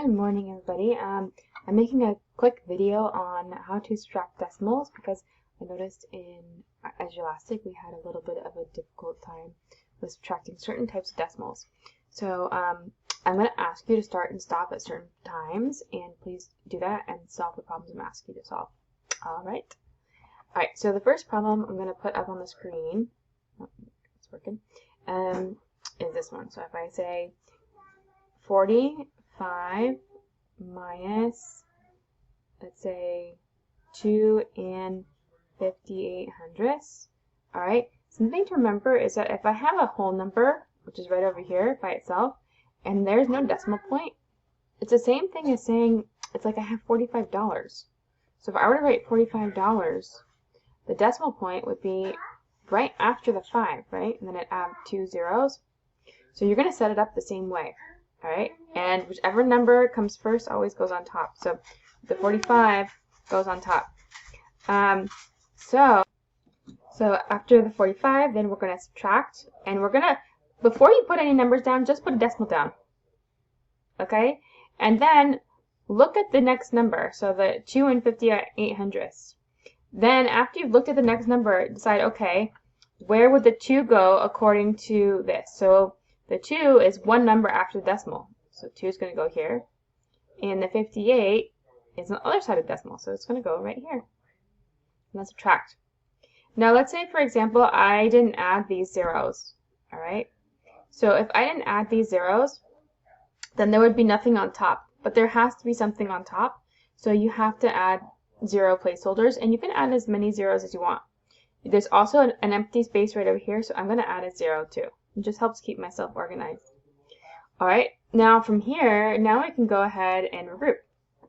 Good morning, everybody. I'm making a quick video on how to subtract decimals because I noticed in Edulastic we had a little bit of a difficult time with subtracting certain types of decimals. So I'm going to ask you to start and stop at certain times, and please do that and solve the problems I'm asking you to solve. Alright, so the first problem I'm going to put up on the screen, it's working, is this one. So if I say 45 minus, let's say, 2 and 58/100ths. Alright, something to remember is that if I have a whole number, which is right over here by itself, and there's no decimal point, it's the same thing as saying, it's like I have $45. So if I were to write $45, the decimal point would be right after the 5, right? And then I'd add 2 zeros. So you're going to set it up the same way. Alright, and whichever number comes first always goes on top. So the 45 goes on top. So after the 45, then we're going to subtract, and we're going to, before you put any numbers down, just put a decimal down. Okay? And then look at the next number, so the 2 and 58/100ths. Then after you've looked at the next number, decide, okay, where would the 2 go according to this? So the 2 is one number after the decimal. So 2 is going to go here. And the 58 is on the other side of the decimal. So it's going to go right here. And then subtract. Now let's say, for example, I didn't add these zeros. Alright? So if I didn't add these zeros, then there would be nothing on top. But there has to be something on top. So you have to add 0 placeholders. And you can add as many zeros as you want. There's also an empty space right over here. So I'm going to add a 0 too. It just helps keep myself organized. Alright, now from here, now we can go ahead and regroup.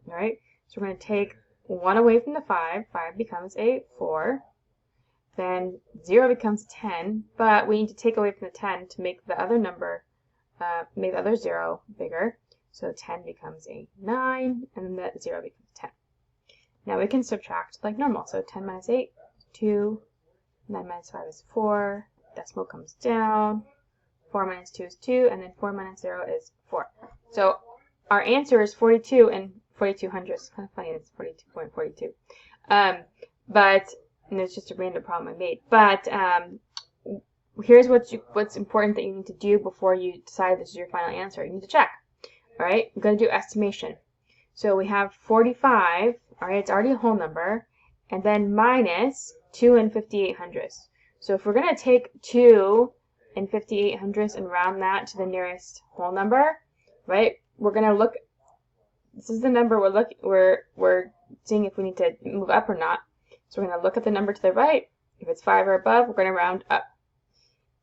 Alright, so we're going to take 1 away from the 5. 5 becomes a 4. Then 0 becomes 10, but we need to take away from the 10 to make the other number, make the other 0 bigger. So 10 becomes a 9, and then the 0 becomes 10. Now we can subtract like normal. So 10 minus 8, 2. 9 minus 5 is 4. Decimal comes down. 4 minus 2 is 2, and then 4 minus 0 is 4. So our answer is 42 and 42/100ths. It's kind of funny, it's 42.42. But, and it's just a random problem I made. But here's what's important that you need to do before you decide this is your final answer. You need to check. Alright, I'm going to do estimation. So we have 45, alright, it's already a whole number, and then minus 2 and 58/100ths. So if we're going to take 2 and 58/100ths and round that to the nearest whole number, right? We're going to look, this is the number we're seeing if we need to move up or not. So we're going to look at the number to the right. If it's 5 or above, we're going to round up.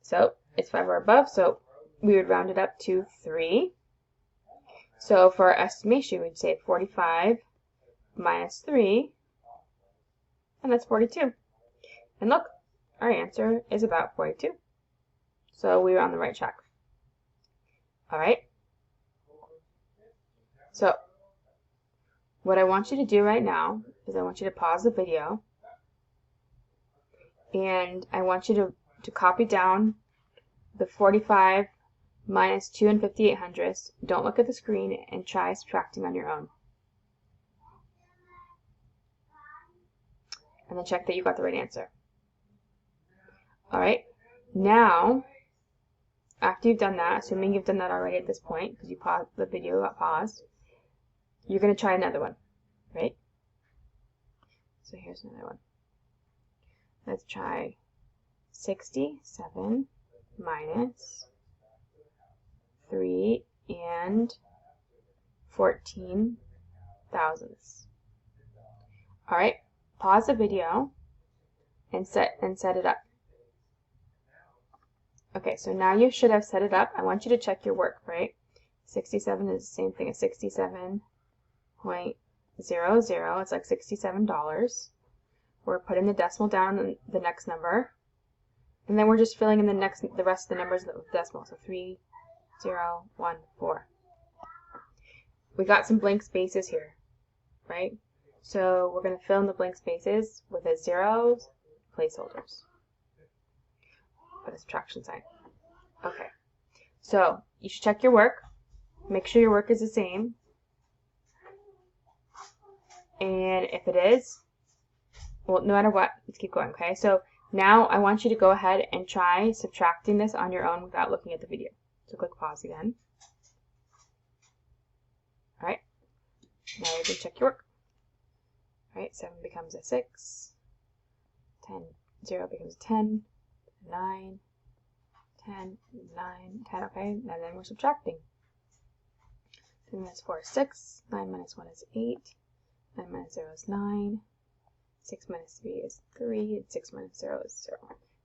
So it's 5 or above, so we would round it up to 3. So for our estimation, we'd say 45 minus 3, and that's 42. And look, our answer is about 42. So we were on the right track. Alright? So, what I want you to do right now is I want you to pause the video. And I want you to copy down the 45 minus 2 and 58/100ths. Don't look at the screen and try subtracting on your own. And then check that you got the right answer. Alright? Now, after you've done that, assuming you've done that already at this point, because you paused the video, got paused, you're going to try another one, right? So here's another one. Let's try 67 minus 3 and 14 thousandths. Alright, pause the video and set it up. Okay, so now you should have set it up. I want you to check your work, right? 67 is the same thing as 67.00. It's like $67. We're putting the decimal down on the next number. And then we're just filling in the rest of the numbers with decimal. So 3, 0, 1, 4. We got some blank spaces here, right? So we're going to fill in the blank spaces with a 0 placeholders. Put a subtraction sign. Okay, so you should check your work. Make sure your work is the same. And if it is, well, no matter what, let's keep going, okay? So now I want you to go ahead and try subtracting this on your own without looking at the video. So click pause again. All right, now you can check your work. All right, 7 becomes a 6, 0 becomes a 10, 9, 10, 9, 10, okay? And then we're subtracting. 3 minus 4 is 6, 9 minus 1 is 8, 9 minus 0 is 9, 6 minus 3 is 3, and 6 minus 0 is 0.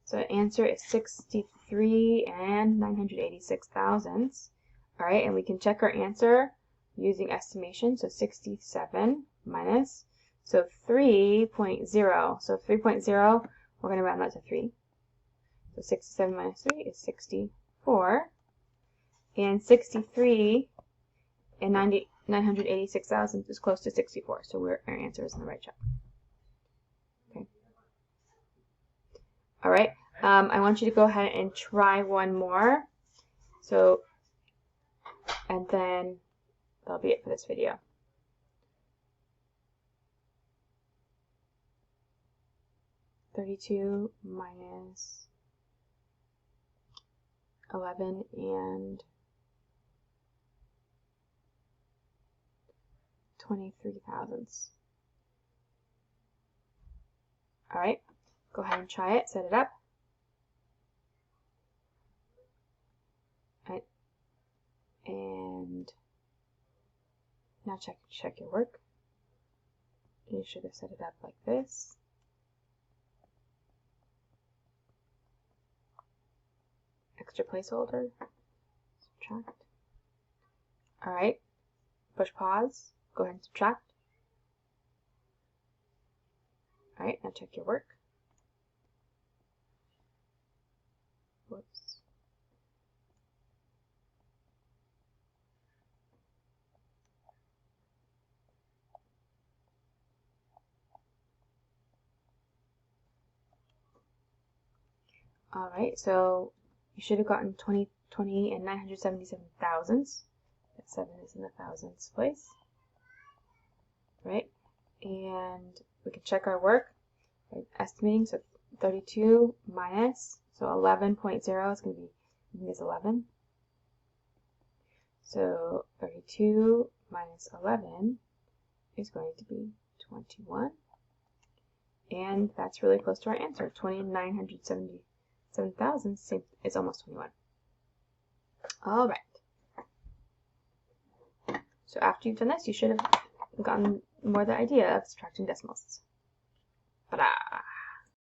So the answer is 63 and 986 thousandths. All right, and we can check our answer using estimation. So 67 minus, so 3.0. So 3.0, we're going to round that to 3. So 67 minus 3 is 64. And 63 and 986 thousandths is close to 64. So our answer is in the right track. Okay. All right. I want you to go ahead and try one more. So, and then that'll be it for this video. $32 minus 11 and 23 thousandths. All right, go ahead and try it, set it up. All right. And now check your work. You should have set it up like this. Extra placeholder, subtract. All right, push pause, go ahead and subtract. All right, now check your work. Whoops. All right, so you should have gotten 20 and 977 thousandths. That 7 is in the thousandths place. Right? And we can check our work by estimating. So 32 minus, so 11.0 is going to be, is 11. So 32 minus 11 is going to be 21. And that's really close to our answer. 2,977 thousandths is almost 21. All right. So after you've done this, you should have gotten more the idea of subtracting decimals. Ta-da!